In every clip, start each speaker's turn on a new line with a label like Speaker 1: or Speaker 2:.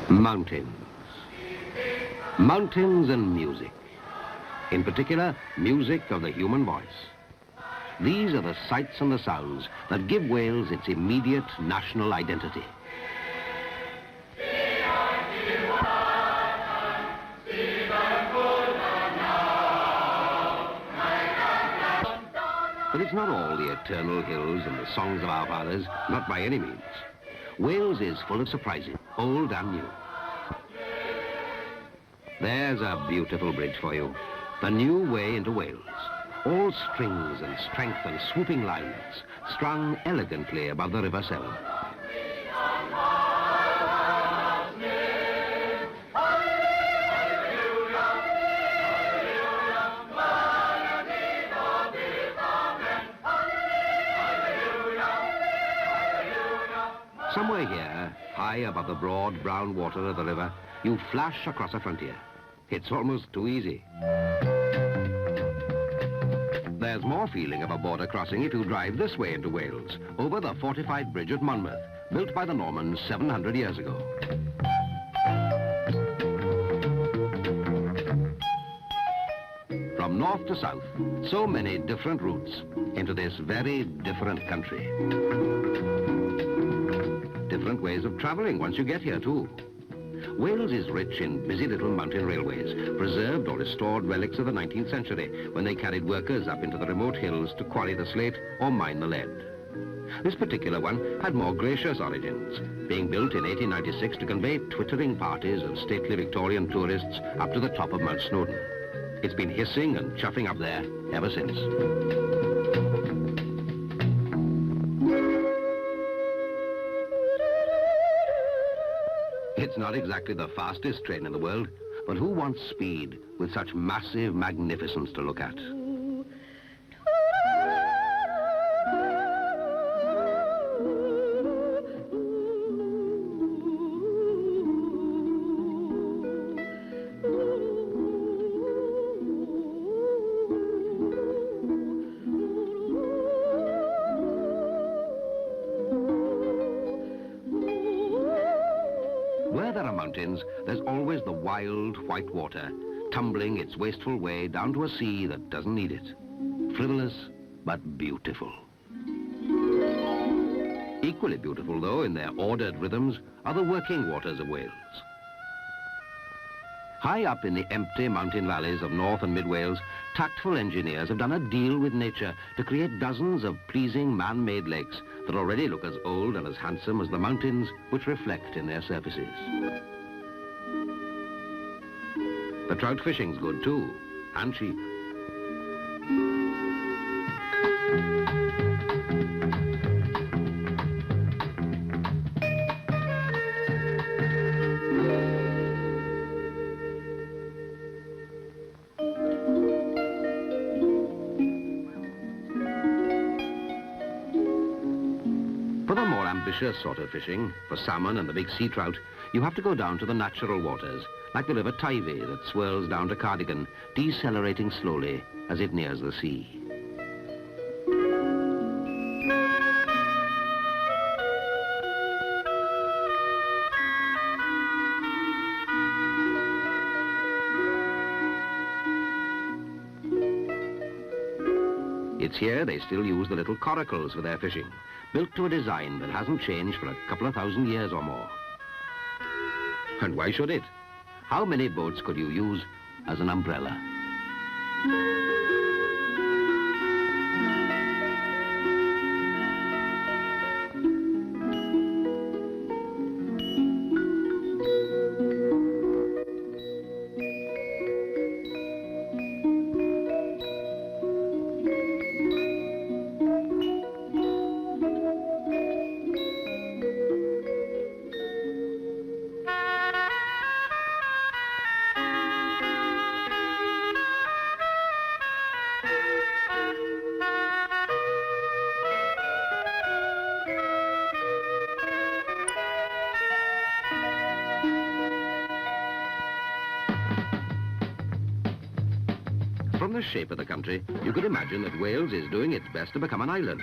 Speaker 1: Mountains. Mountains and music. In particular, music of the human voice. These are the sights and the sounds that give Wales its immediate national identity. But it's not all the eternal hills and the songs of our fathers, not by any means. Wales is full of surprises, old and new. There's a beautiful bridge for you. The new way into Wales. All strings and strength and swooping lines, strung elegantly above the River Severn. Somewhere here, high above the broad brown water of the river, you flash across a frontier. It's almost too easy. There's more feeling of a border crossing if you drive this way into Wales, over the fortified bridge at Monmouth, built by the Normans 700 years ago. From north to south, so many different routes into this very different country. Different ways of travelling once you get here, too. Wales is rich in busy little mountain railways, preserved or restored relics of the 19th century, when they carried workers up into the remote hills to quarry the slate or mine the lead. This particular one had more gracious origins, being built in 1896 to convey twittering parties of stately Victorian tourists up to the top of Mount Snowdon. It's been hissing and chuffing up there ever since. It's not exactly the fastest train in the world, but who wants speed with such massive magnificence to look at? Where there are mountains, there's always the wild white water, tumbling its wasteful way down to a sea that doesn't need it. Frivolous, but beautiful. Equally beautiful, though, in their ordered rhythms, are the working waters of Wales. High up in the empty mountain valleys of North and Mid Wales, tactful engineers have done a deal with nature to create dozens of pleasing man-made lakes that already look as old and as handsome as the mountains which reflect in their surfaces. The trout fishing's good too, and cheap. For the more ambitious sort of fishing, for salmon and the big sea trout, you have to go down to the natural waters, like the River Teifi that swirls down to Cardigan, decelerating slowly as it nears the sea. It's here they still use the little coracles for their fishing, built to a design that hasn't changed for a couple of thousand years or more. And why should it? How many boats could you use as an umbrella? From the shape of the country, you could imagine that Wales is doing its best to become an island.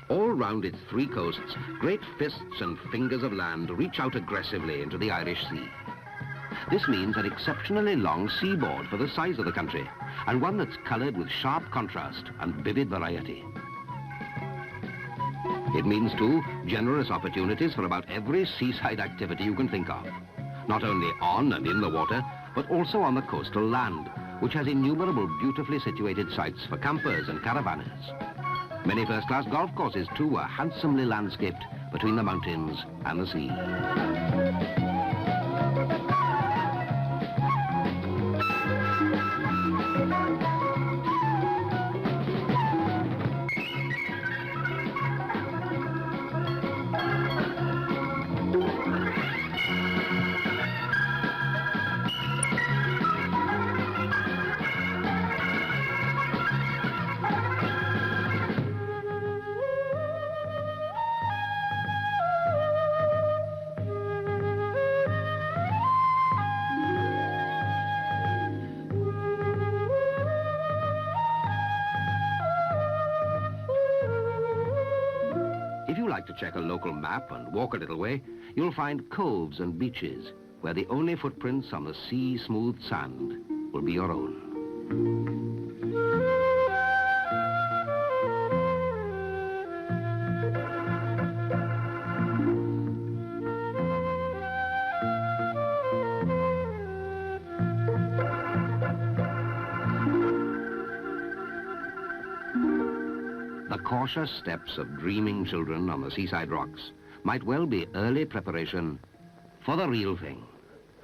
Speaker 1: All round its three coasts, great fists and fingers of land reach out aggressively into the Irish Sea. This means an exceptionally long seaboard for the size of the country, and one that's coloured with sharp contrast and vivid variety. It means, too, generous opportunities for about every seaside activity you can think of. Not only on and in the water, but also on the coastal land, which has innumerable beautifully situated sites for campers and caravanners. Many first-class golf courses, too, are handsomely landscaped between the mountains and the sea. To check a local map and walk a little way, you'll find coves and beaches where the only footprints on the sea-smooth sand will be your own. The cautious steps of dreaming children on the seaside rocks might well be early preparation for the real thing,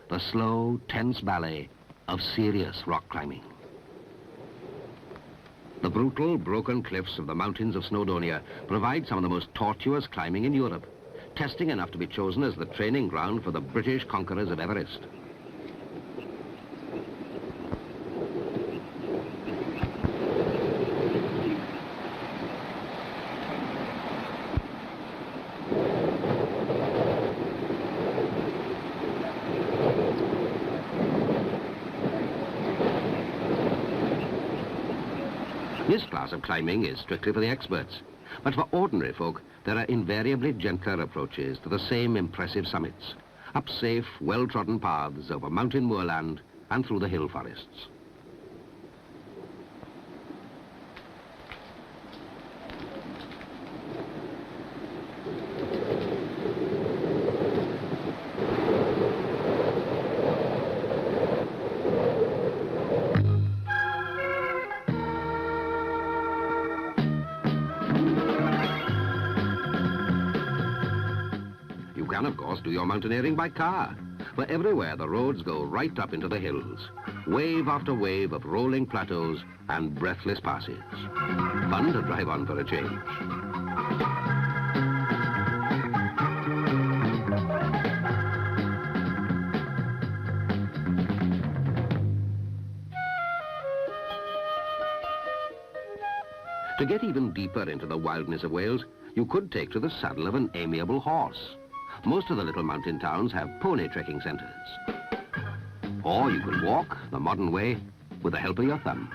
Speaker 1: the slow, tense ballet of serious rock climbing. The brutal, broken cliffs of the mountains of Snowdonia provide some of the most tortuous climbing in Europe, testing enough to be chosen as the training ground for the British conquerors of Everest. This class of climbing is strictly for the experts, but for ordinary folk, there are invariably gentler approaches to the same impressive summits, up safe, well-trodden paths over mountain moorland and through the hill forests. You can, of course, do your mountaineering by car, for everywhere the roads go right up into the hills, wave after wave of rolling plateaus and breathless passes. Fun to drive on for a change. To get even deeper into the wildness of Wales, you could take to the saddle of an amiable horse. Most of the little mountain towns have pony trekking centres. Or you can walk the modern way with the help of your thumb.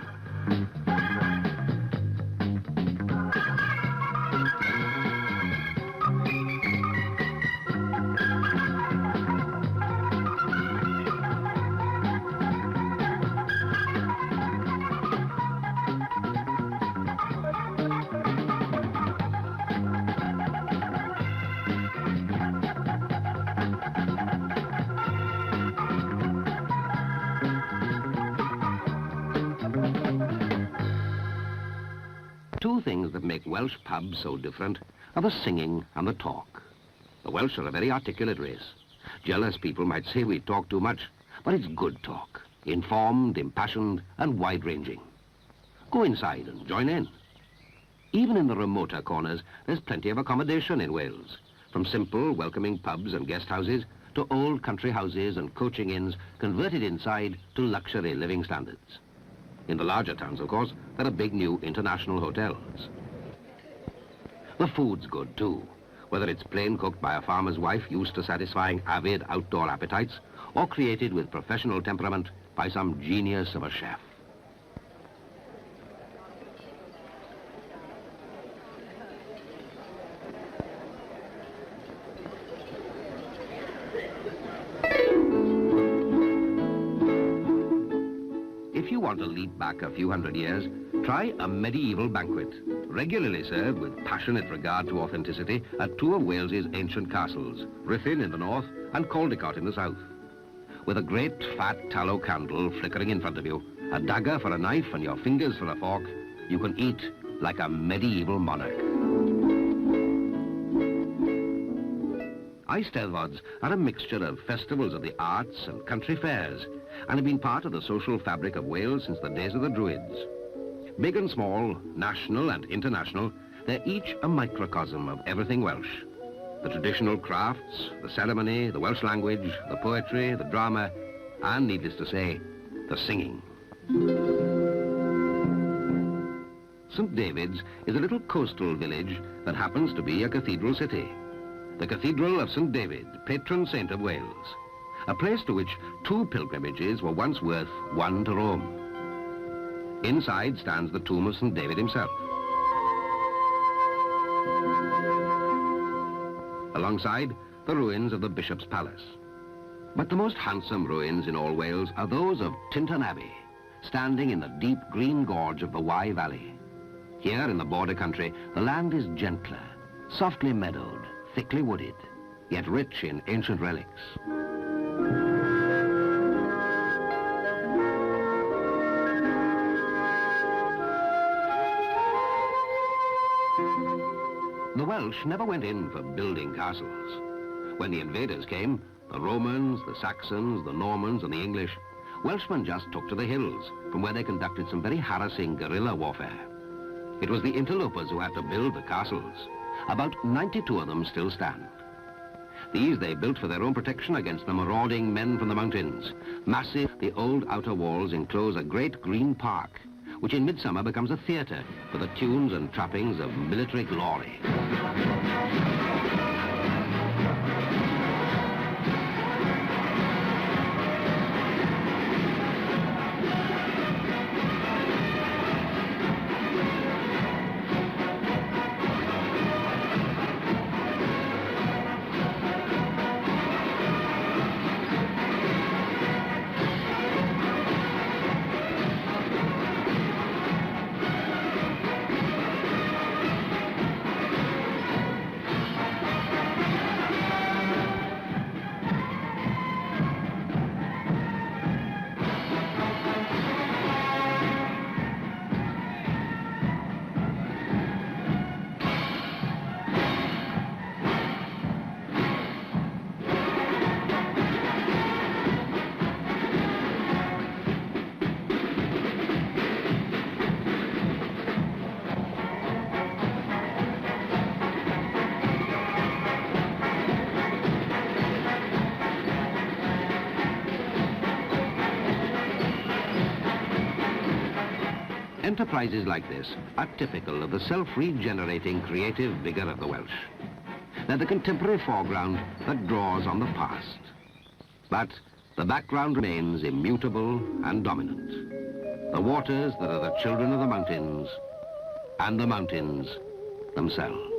Speaker 1: Two things that make Welsh pubs so different are the singing and the talk. The Welsh are a very articulate race. Jealous people might say we talk too much, but it's good talk, informed, impassioned, and wide-ranging. Go inside and join in. Even in the remoter corners, there's plenty of accommodation in Wales, from simple, welcoming pubs and guest houses to old country houses and coaching inns converted inside to luxury living standards. In the larger towns, of course, there are big new international hotels. The food's good, too, whether it's plain cooked by a farmer's wife used to satisfying avid outdoor appetites, or created with professional temperament by some genius of a chef. you want to leap back a few hundred years, try a medieval banquet, regularly served with passionate regard to authenticity at two of Wales's ancient castles, Ruthin in the north and Caldicot in the south. With a great fat tallow candle flickering in front of you, a dagger for a knife and your fingers for a fork, you can eat like a medieval monarch. Eisteddfods are a mixture of festivals of the arts and country fairs and have been part of the social fabric of Wales since the days of the Druids. Big and small, national and international, they're each a microcosm of everything Welsh. The traditional crafts, the ceremony, the Welsh language, the poetry, the drama, and, needless to say, the singing. St. David's is a little coastal village that happens to be a cathedral city. The Cathedral of St. David, patron saint of Wales. A place to which two pilgrimages were once worth one to Rome. Inside stands the tomb of St. David himself. Alongside, the ruins of the Bishop's Palace. But the most handsome ruins in all Wales are those of Tintern Abbey, standing in the deep green gorge of the Wye Valley. Here in the border country, the land is gentler, softly meadowed, thickly wooded, yet rich in ancient relics. The Welsh never went in for building castles. When the invaders came, the Romans, the Saxons, the Normans and the English, Welshmen just took to the hills, from where they conducted some very harassing guerrilla warfare. It was the interlopers who had to build the castles. About 92 of them still stand. These they built for their own protection against the marauding men from the mountains. Massive, the old outer walls enclose a great green park, which in midsummer becomes a theatre for the tunes and trappings of military glory. Enterprises like this are typical of the self-regenerating creative vigour of the Welsh. They're the contemporary foreground that draws on the past. But the background remains immutable and dominant. The waters that are the children of the mountains, and the mountains themselves.